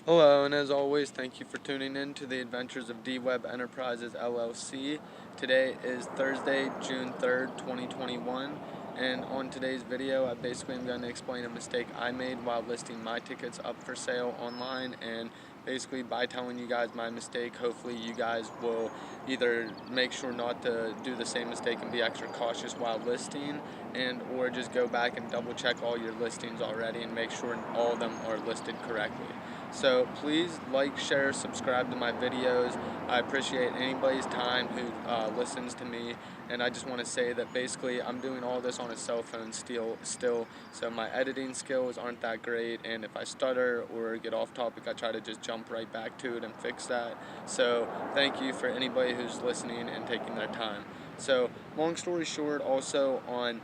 Hello, and as always, thank you for tuning in to the adventures of D-Webb Enterprises LLC. Today is Thursday, June 3rd, 2021, and on today's video, I basically am going to explain a mistake I made while listing my tickets up for sale online, and basically by telling you guys my mistake, hopefully you guys will either make sure not to do the same mistake and be extra cautious while listing, and or just go back and double check all your listings already and make sure all of them are listed correctly. So please like, share, subscribe to my videos. I appreciate anybody's time who listens to me, and I just want to say that basically I'm doing all this on a cell phone still, so my editing skills aren't that great, and if I stutter or get off topic, I try to just jump right back to it and fix that. So thank you for anybody who's listening and taking their time. So long story short, also on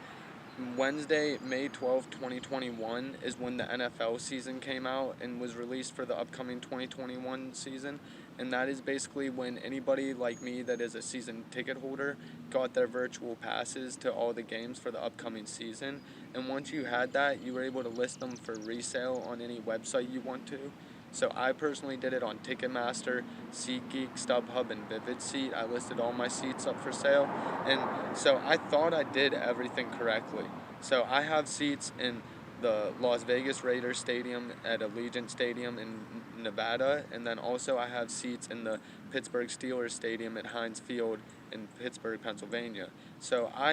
Wednesday, May 12th, 2021 is when the NFL season came out and was released for the upcoming 2021 season. And that is basically when anybody like me that is a season ticket holder got their virtual passes to all the games for the upcoming season. And once you had that, you were able to list them for resale on any website you want to. So I personally did it on Ticketmaster, SeatGeek, StubHub, and Vivid Seat. I listed all my seats up for sale, and so I thought I did everything correctly. So I have seats in the Las Vegas Raiders Stadium at Allegiant Stadium in Nevada, and then also I have seats in the Pittsburgh Steelers Stadium at Heinz Field in Pittsburgh, Pennsylvania. So I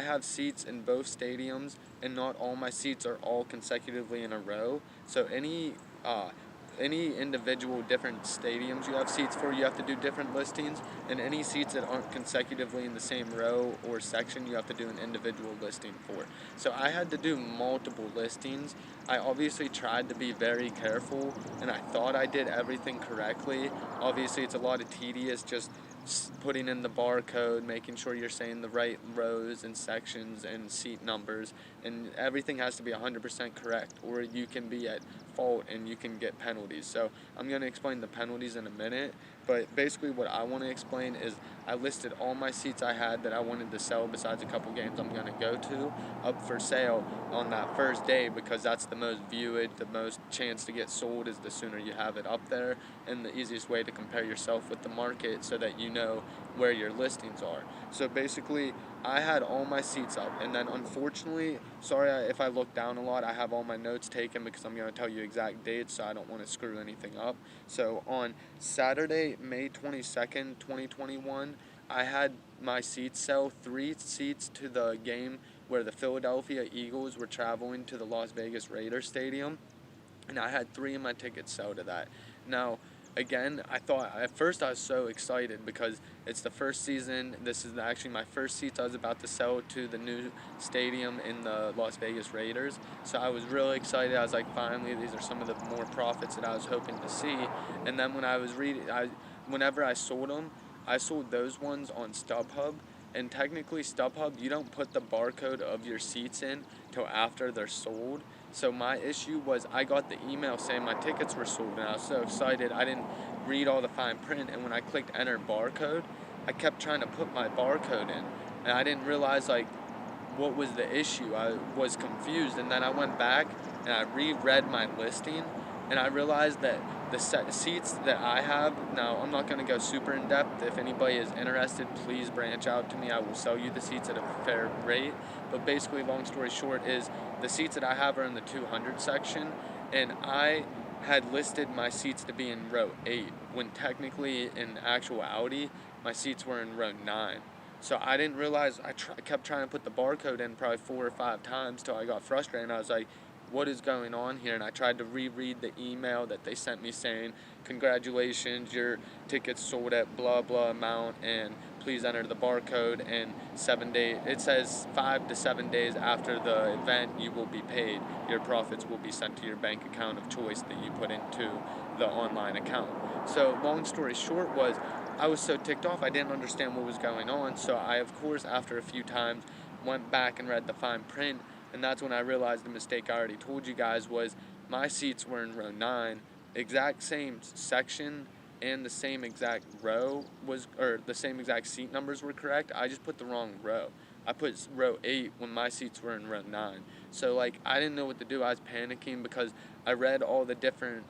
have seats in both stadiums, and not all my seats are all consecutively in a row. So any individual different stadiums you have seats for, you have to do different listings, and any seats that aren't consecutively in the same row or section, you have to do an individual listing for. So I had to do multiple listings. I obviously tried to be very careful, and I thought I did everything correctly. Obviously, it's a lot of tedious just putting in the barcode, making sure you're saying the right rows and sections and seat numbers, and everything has to be 100% correct, or you can be at fault and you can get penalties. So I'm going to explain the penalties in a minute, but basically what I want to explain is I listed all my seats I had that I wanted to sell besides a couple games I'm going to go to up for sale on that first day, because that's the most viewed, the most chance to get sold is the sooner you have it up there, and the easiest way to compare yourself with the market so that you know where your listings are. So basically I had all my seats up, and then unfortunately, sorry if I look down a lot, I have all my notes taken because I'm going to tell you exact dates, so I don't want to screw anything up. So on Saturday, May 22nd, 2021, I had my seats sell 3 seats to the game where the Philadelphia Eagles were traveling to the Las Vegas Raiders Stadium, and I had 3 of my tickets sell to that. Now, again, I thought at first I was so excited because it's the first season. This is actually my first seats I was about to sell to the new stadium in the Las Vegas Raiders. So I was really excited. I was like, finally, these are some of the more profits that I was hoping to see. And then when I was whenever I sold them, I sold those ones on StubHub. And technically, StubHub, you don't put the barcode of your seats in till after they're sold. So my issue was I got the email saying my tickets were sold, and I was so excited I didn't read all the fine print, and when I clicked enter barcode, I kept trying to put my barcode in, and I didn't realize like what was the issue. I was confused, and then I went back and I reread my listing, and I realized that the seats that I have now, I'm not going to go super in depth. If anybody is interested, please branch out to me. I will sell you the seats at a fair rate. But basically, long story short, is the seats that I have are in the 200 section, and I had listed my seats to be in row 8 when technically in actuality my seats were in row 9. So I didn't realize, I kept trying to put the barcode in probably 4 or 5 times till I got frustrated, and I was like, what is going on here? And I tried to reread the email that they sent me saying, congratulations, your tickets sold at blah blah amount, and please enter the barcode, and 7 days, it says 5 to 7 days after the event you will be paid. Your profits will be sent to your bank account of choice that you put into the online account. So long story short was, I was so ticked off I didn't understand what was going on. So I, of course, after a few times went back and read the fine print, and that's when I realized the mistake I already told you guys was my seats were in row 9, exact same section and the same exact row was, or the same exact seat numbers were correct. I just put the wrong row. I put row 8 when my seats were in row 9. So like I didn't know what to do. I was panicking because I read all the different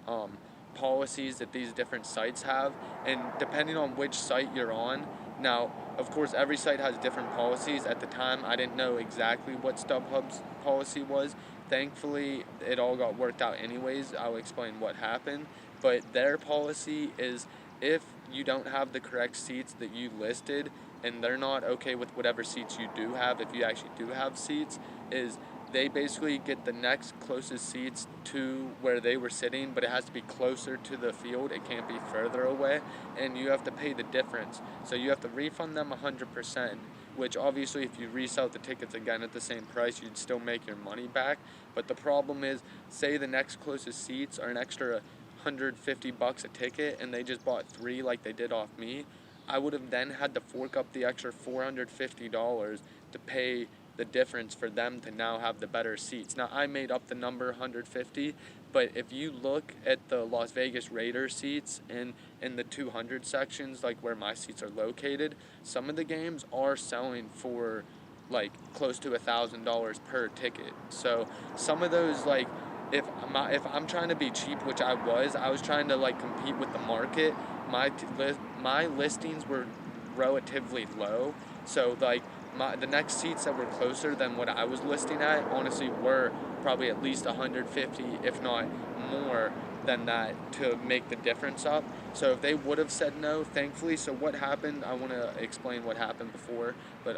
policies that these different sites have, and depending on which site you're on, now of course every site has different policies. At the time I didn't know exactly what StubHub's policy was. Thankfully it all got worked out anyways. I'll explain what happened, but their policy is if you don't have the correct seats that you listed and they're not okay with whatever seats you do have, if you actually do have seats, is they basically get the next closest seats to where they were sitting, but it has to be closer to the field. It can't be further away, and you have to pay the difference. So you have to refund them 100%, which obviously if you resell the tickets again at the same price, you'd still make your money back. But the problem is, say the next closest seats are an extra $150 a ticket, and they just bought 3 like they did off me. I would have then had to fork up the extra $450 to pay the difference for them to now have the better seats. Now I made up the number 150, but if you look at the Las Vegas Raiders seats in the 200 sections, like where my seats are located, some of the games are selling for like close to $1,000 per ticket. So some of those, like, if I'm trying to be cheap, which I was trying to like compete with the market. My listings were relatively low, so like the next seats that were closer than what I was listing at honestly were probably at least 150, if not more than that, to make the difference up. So if they would have said no, thankfully, so what happened, I want to explain what happened before, but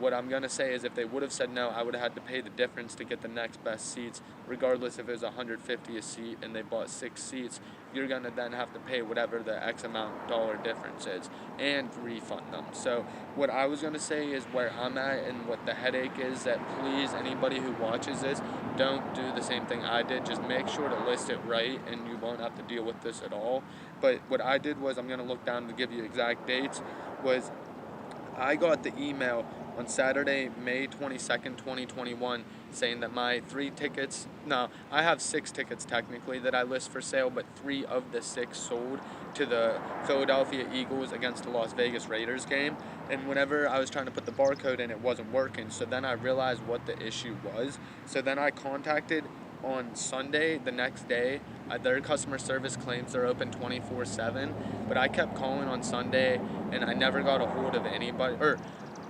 what I'm going to say is if they would have said no, I would have had to pay the difference to get the next best seats, regardless if it was 150 a seat and they bought 6 seats. You're going to then have to pay whatever the X amount dollar difference is and refund them. So what I was going to say is where I'm at and what the headache is, that please, anybody who watches this, don't do the same thing I did. Just make sure to list it right and you won't have to deal with this at all. But what I did was, I'm going to look down to give you exact dates, was I got the email on Saturday, May 22nd, 2021, saying that my 3 tickets, no, I have 6 tickets technically that I list for sale, but 3 of the 6 sold to the Philadelphia Eagles against the Las Vegas Raiders game. And whenever I was trying to put the barcode in, it wasn't working. So then I realized what the issue was. So then I contacted on Sunday, the next day. Their customer service claims they're open 24/7, but I kept calling on Sunday and I never got a hold of anybody,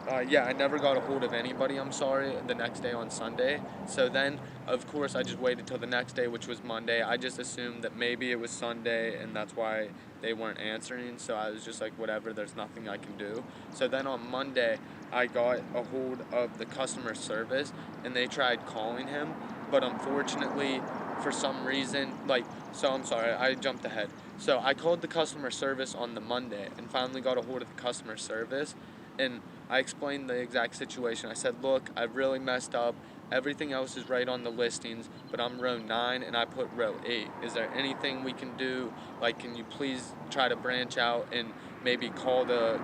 I never got a hold of anybody, the next day on Sunday. So then, of course, I just waited till the next day, which was Monday. I just assumed that maybe it was Sunday and that's why they weren't answering. So I was just like, whatever, there's nothing I can do. So then on Monday, I got a hold of the customer service and they tried calling him. But unfortunately, for some reason, I'm sorry, I jumped ahead. So I called the customer service on the Monday and finally got a hold of the customer service. And I explained the exact situation. I said, look, I've really messed up. Everything else is right on the listings, but I'm row 9 and I put row 8. Is there anything we can do? Like, can you please try to branch out and maybe call the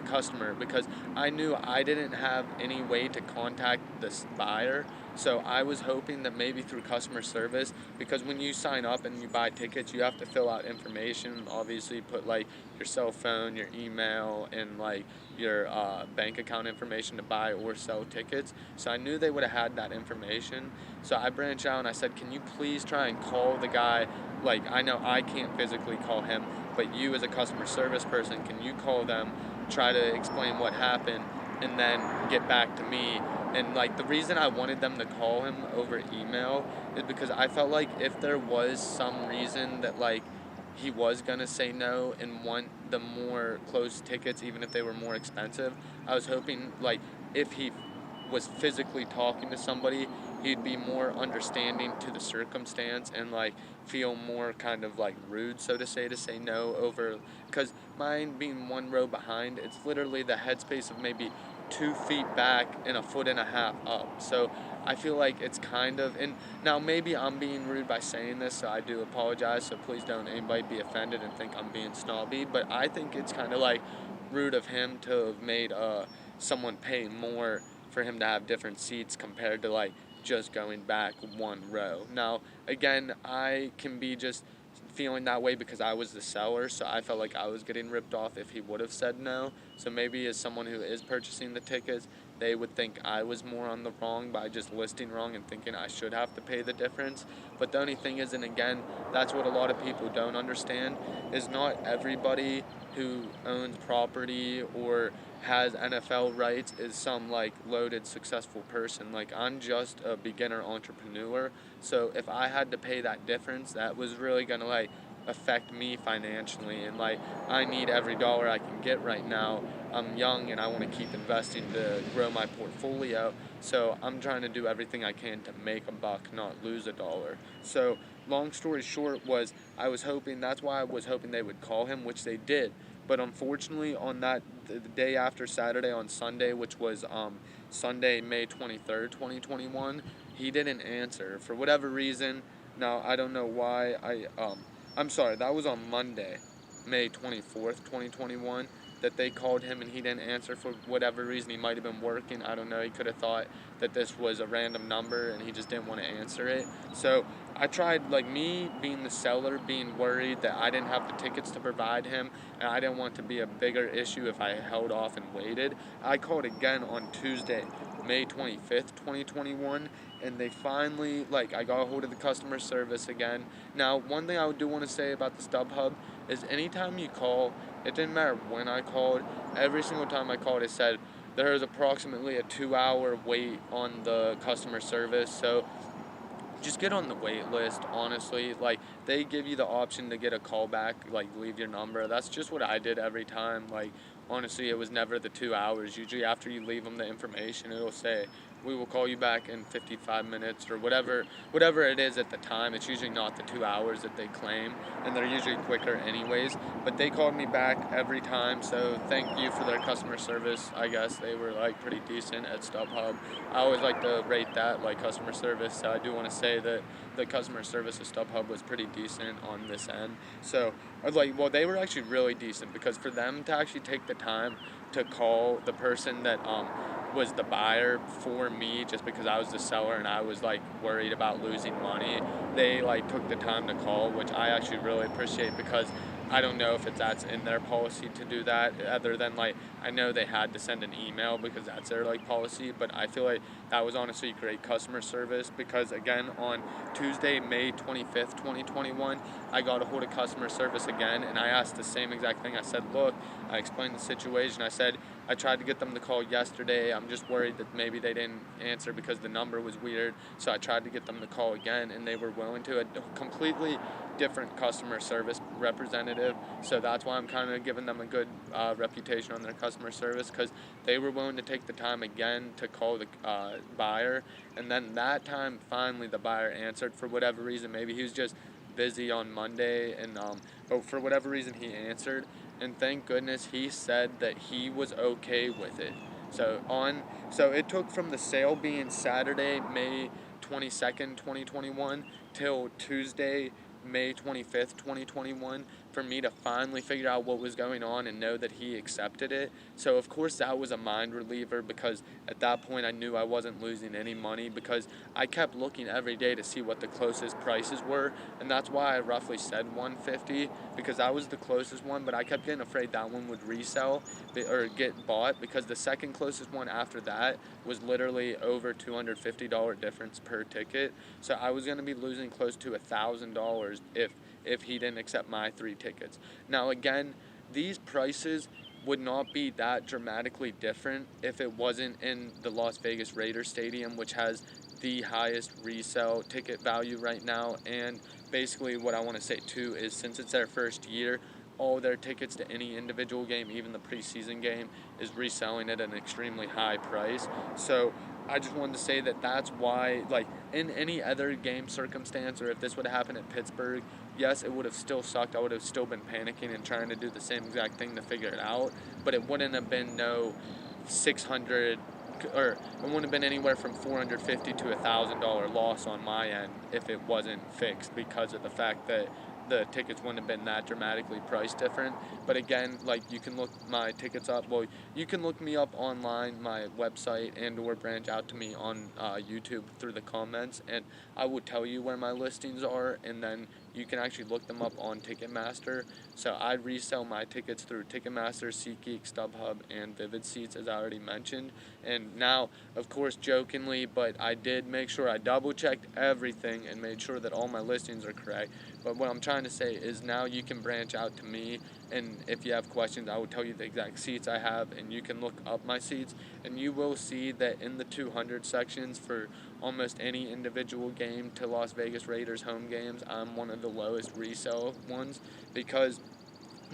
customer? Because I knew I didn't have any way to contact this buyer. So I was hoping that maybe through customer service, because when you sign up and you buy tickets, you have to fill out information. Obviously, put like your cell phone, your email, and like your bank account information to buy or sell tickets. So I knew they would have had that information. So I branched out and I said, can you please try and call the guy? Like, I know I can't physically call him, but you as a customer service person, can you call them, try to explain what happened, and then get back to me? And like, the reason I wanted them to call him over email is because I felt like if there was some reason that like he was gonna say no and want the more closed tickets, even if they were more expensive, I was hoping like if he was physically talking to somebody, he'd be more understanding to the circumstance and like feel more kind of like rude, so to say no over, because mine being 1 row behind, it's literally the headspace of maybe 2 feet back and 1.5 feet up. So I feel like it's kind of, and now maybe I'm being rude by saying this, so I do apologize, so please don't anybody be offended and think I'm being snobby, but I think it's kind of like rude of him to have made someone pay more for him to have different seats compared to like just going back 1 row. Now, again, I can be just feeling that way because I was the seller, so I felt like I was getting ripped off if he would have said no. So maybe as someone who is purchasing the tickets, they would think I was more on the wrong by just listing wrong and thinking I should have to pay the difference. But the only thing is, and again, that's what a lot of people don't understand, is not everybody who owns property or has NFL rights is some like loaded successful person. Like, I'm just a beginner entrepreneur, so if I had to pay that difference, that was really gonna like affect me financially, and like I need every dollar I can get right now. I'm young and I want to keep investing to grow my portfolio, so I'm trying to do everything I can to make a buck, not lose a dollar. So long story short was, I was hoping, that's why I was hoping they would call him, which they did. But unfortunately, on that the day after Saturday, on Sunday, which was Sunday, May 23rd, 2021, he didn't answer for whatever reason. Now I don't know why. I'm sorry, that was on Monday, May 24th, 2021, that they called him and he didn't answer for whatever reason. He might have been working, I don't know. He could have thought that this was a random number and he just didn't want to answer it. So I tried, like, me being the seller, being worried that I didn't have the tickets to provide him, and I didn't want to be a bigger issue if I held off and waited. I called again on Tuesday, May 25th, 2021, and they finally, like, I got a hold of the customer service again. Now, one thing I do want to say about the StubHub is anytime you call, it didn't matter when I called, every single time I called it said there is approximately a 2-hour wait on the customer service. So just get on the wait list, honestly. Like, they give you the option to get a call back, like leave your number. That's just what I did every time. Like, honestly, it was never the 2 hours. Usually after you leave them the information, it'll say, we will call you back in 55 minutes or whatever it is at the time. It's usually not the 2 hours that they claim, and they're usually quicker anyways. But they called me back every time, so thank you for their customer service. I guess they were like pretty decent at StubHub. I always like to rate that, like, customer service, so I do want to say that the customer service at StubHub was pretty decent on this end. So I was like, well, they were actually really decent, because for them to actually take the time to call the person that was the buyer for me, just because I was the seller and I was like worried about losing money, they like took the time to call, which I actually really appreciate, because I don't know if that's in their policy to do that, other than, like, I know they had to send an email because that's their like policy, but I feel like that was honestly great customer service. Because again, on Tuesday, May 25th, 2021, I got a hold of customer service again, and I asked the same exact thing. I said, look, I explained the situation. I said, I tried to get them to call yesterday. I'm just worried that maybe they didn't answer because the number was weird. So I tried to get them to call again, and they were willing to. A completely different customer service representative. So that's why I'm kind of giving them a good reputation on their customer service, because they were willing to take the time again to call the buyer. And then that time, finally, the buyer answered for whatever reason. Maybe he was just busy on Monday, and but for whatever reason he answered, and thank goodness he said that he was okay with it. So it took from the sale being Saturday, May 22nd, 2021, till Tuesday, May 25th, 2021, for me to finally figure out what was going on and know that he accepted it. So of course that was a mind reliever, because at that point I knew I wasn't losing any money, because I kept looking every day to see what the closest prices were, and that's why I roughly said 150, because that was the closest one. But I kept getting afraid that one would resell or get bought, because the second closest one after that was literally over $250 difference per ticket. So I was going to be losing close to $1,000 if he didn't accept my 3 tickets. Now again, these prices would not be that dramatically different if it wasn't in the Las Vegas Raiders Stadium, which has the highest resale ticket value right now. And basically what I want to say too is, since it's their first year, all their tickets to any individual game, even the preseason game, is reselling at an extremely high price. So I just wanted to say that that's why, like, in any other game circumstance, or if this would have happened at Pittsburgh, yes, it would have still sucked. I would have still been panicking and trying to do the same exact thing to figure it out, but it wouldn't have been no 600, or it wouldn't have been anywhere from $450 to $1,000 loss on my end if it wasn't fixed, because of the fact that the tickets wouldn't have been that dramatically price different. But again, like, you can look my tickets up. Well, you can look me up online, my website, and or branch out to me on YouTube through the comments, and I will tell you where my listings are, and then you can actually look them up on Ticketmaster. So I resell my tickets through Ticketmaster, SeatGeek, StubHub, and Vivid Seats, as I already mentioned. And now, of course, jokingly, but I did make sure I double-checked everything and made sure that all my listings are correct. But what I'm trying to say is now you can branch out to me, and if you have questions, I will tell you the exact seats I have, and you can look up my seats, and you will see that in the 200 sections for almost any individual game to Las Vegas Raiders home games, I'm one of the lowest resale ones, because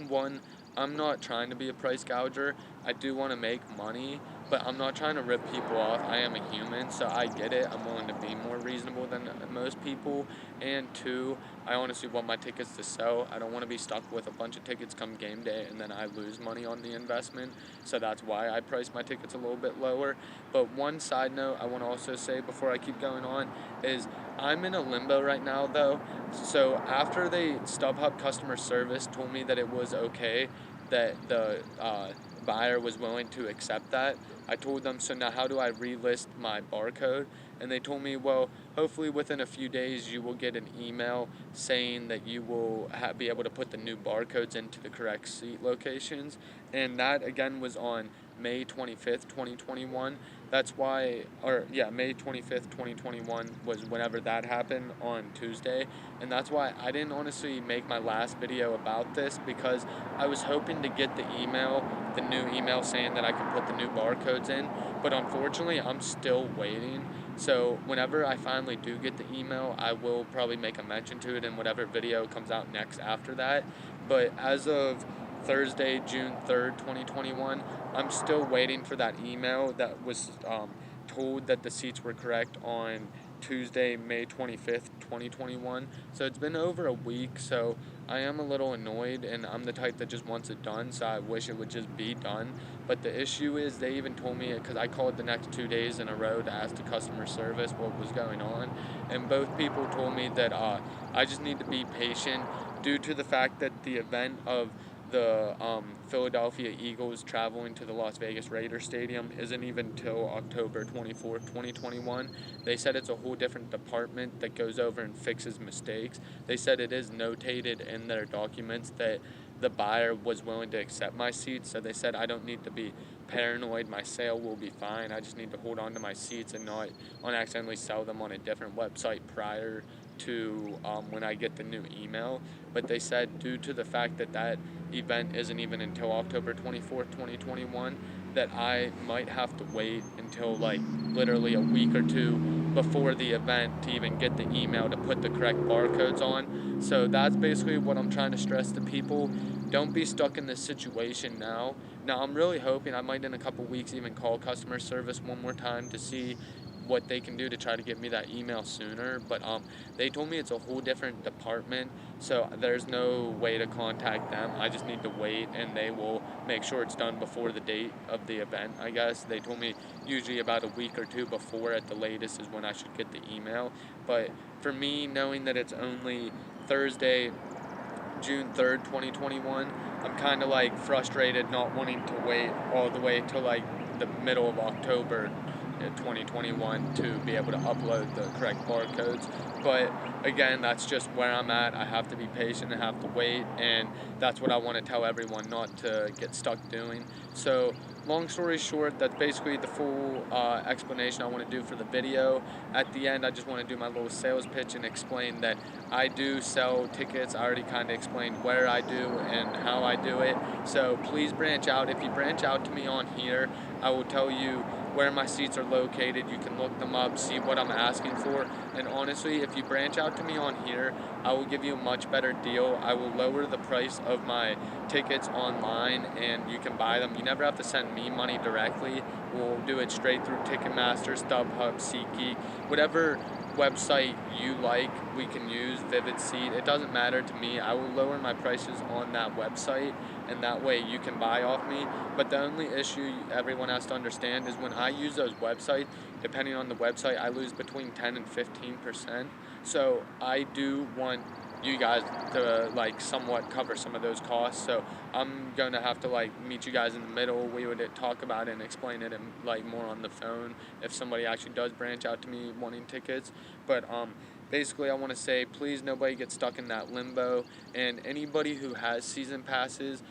one, I'm not trying to be a price gouger. I do want to make money, but I'm not trying to rip people off. I am a human, so I get it. I'm willing to be more reasonable than most people. And two, I honestly want my tickets to sell. I don't want to be stuck with a bunch of tickets come game day and then I lose money on the investment. So that's why I price my tickets a little bit lower. But one side note I want to also say before I keep going on is I'm in a limbo right now, though. So after StubHub customer service told me that it was okay, that the buyer was willing to accept that, I told them, so now how do I relist my barcode? And they told me, well, hopefully within a few days you will get an email saying that you will be able to put the new barcodes into the correct seat locations. And that again was on May 25th, 2021. That's why, May 25th, 2021 was whenever that happened on Tuesday. And that's why I didn't honestly make my last video about this, because I was hoping to get the new email saying that I could put the new barcodes in. But unfortunately, I'm still waiting. So whenever I finally do get the email, I will probably make a mention to it in whatever video comes out next after that. But as of Thursday, June 3rd, 2021, I'm still waiting for that email that was told that the seats were correct on Tuesday, May 25th, 2021. So it's been over a week, so I am a little annoyed, and I'm the type that just wants it done, so I wish it would just be done. But the issue is they even told me, because I called the next 2 days in a row to ask the customer service what was going on, and both people told me that I just need to be patient due to the fact that the event of the Philadelphia Eagles traveling to the Las Vegas Raiders Stadium isn't even until October 24th, 2021. They said it's a whole different department that goes over and fixes mistakes. They said it is notated in their documents that the buyer was willing to accept my seats, so they said I don't need to be paranoid. My sale will be fine. I just need to hold on to my seats and not accidentally sell them on a different website prior to when I get the new email. But they said due to the fact that that event isn't even until October 24th, 2021, that I might have to wait until like literally a week or two before the event to even get the email to put the correct barcodes on. So that's basically what I'm trying to stress to people. Don't be stuck in this situation now. Now I'm really hoping I might in a couple weeks even call customer service one more time to see what they can do to try to get me that email sooner, but they told me it's a whole different department, so there's no way to contact them. I just need to wait, and they will make sure it's done before the date of the event, I guess. They told me usually about a week or two before at the latest is when I should get the email. But for me, knowing that it's only Thursday, June 3rd, 2021, I'm kind of like frustrated not wanting to wait all the way till like the middle of October 2021 to be able to upload the correct barcodes. But again, that's just where I'm at. I have to be patient and have to wait, and that's what I want to tell everyone not to get stuck doing. So long story short, that's basically the full explanation I want to do for the video. At the end, I just want to do my little sales pitch and explain that I do sell tickets. I already kind of explained where I do and how I do it. So please branch out. If you branch out to me on here, I will tell you where my seats are located. You can look them up, see what I'm asking for, and honestly, if you branch out to me on here, I will give you a much better deal. I will lower the price of my tickets online, and you can buy them. You never have to send me money directly. We'll do it straight through Ticketmaster, StubHub, SeatGeek, whatever website you like, we can use, Vivid Seat. It doesn't matter to me. I will lower my prices on that website, and that way you can buy off me. But the only issue everyone has to understand is when I use those websites, depending on the website, I lose between 10 and 15%. So I do want you guys to like somewhat cover some of those costs. So I'm going to have to like meet you guys in the middle. We would talk about it and explain it and like more on the phone if somebody actually does branch out to me wanting tickets. But basically, I want to say, please, nobody get stuck in that limbo. And anybody who has season passes,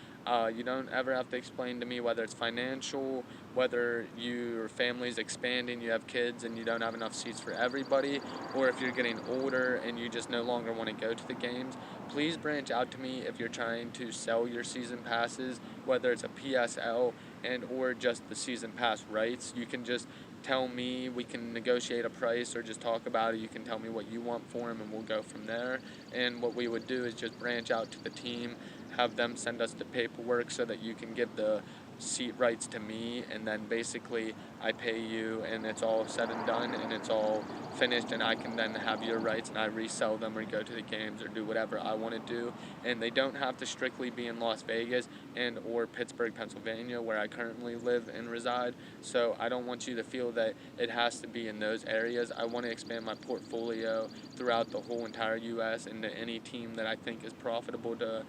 you don't ever have to explain to me whether it's financial, whether your family's expanding, you have kids, and you don't have enough seats for everybody, or if you're getting older and you just no longer want to go to the games. Please branch out to me if you're trying to sell your season passes, whether it's a PSL and or just the season pass rights. You can just tell me, we can negotiate a price or just talk about it. You can tell me what you want for them and we'll go from there. And what we would do is just branch out to the team, have them send us the paperwork so that you can give the seat rights to me, and then basically I pay you and it's all said and done and it's all finished, and I can then have your rights and I resell them or go to the games or do whatever I want to do. And they don't have to strictly be in Las Vegas and or Pittsburgh, Pennsylvania, where I currently live and reside. So I don't want you to feel that it has to be in those areas. I want to expand my portfolio throughout the whole entire U.S. into any team that I think is profitable to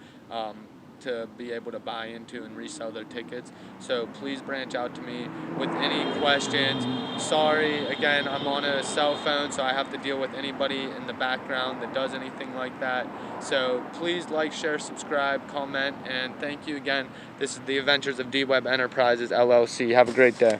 be able to buy into and resell their tickets. So please branch out to me with any questions. Sorry, again, I'm on a cell phone, so I have to deal with anybody in the background that does anything like that. So please like, share, subscribe, comment, and thank you again. This is the Adventures of D-Webb Enterprises, LLC. Have a great day.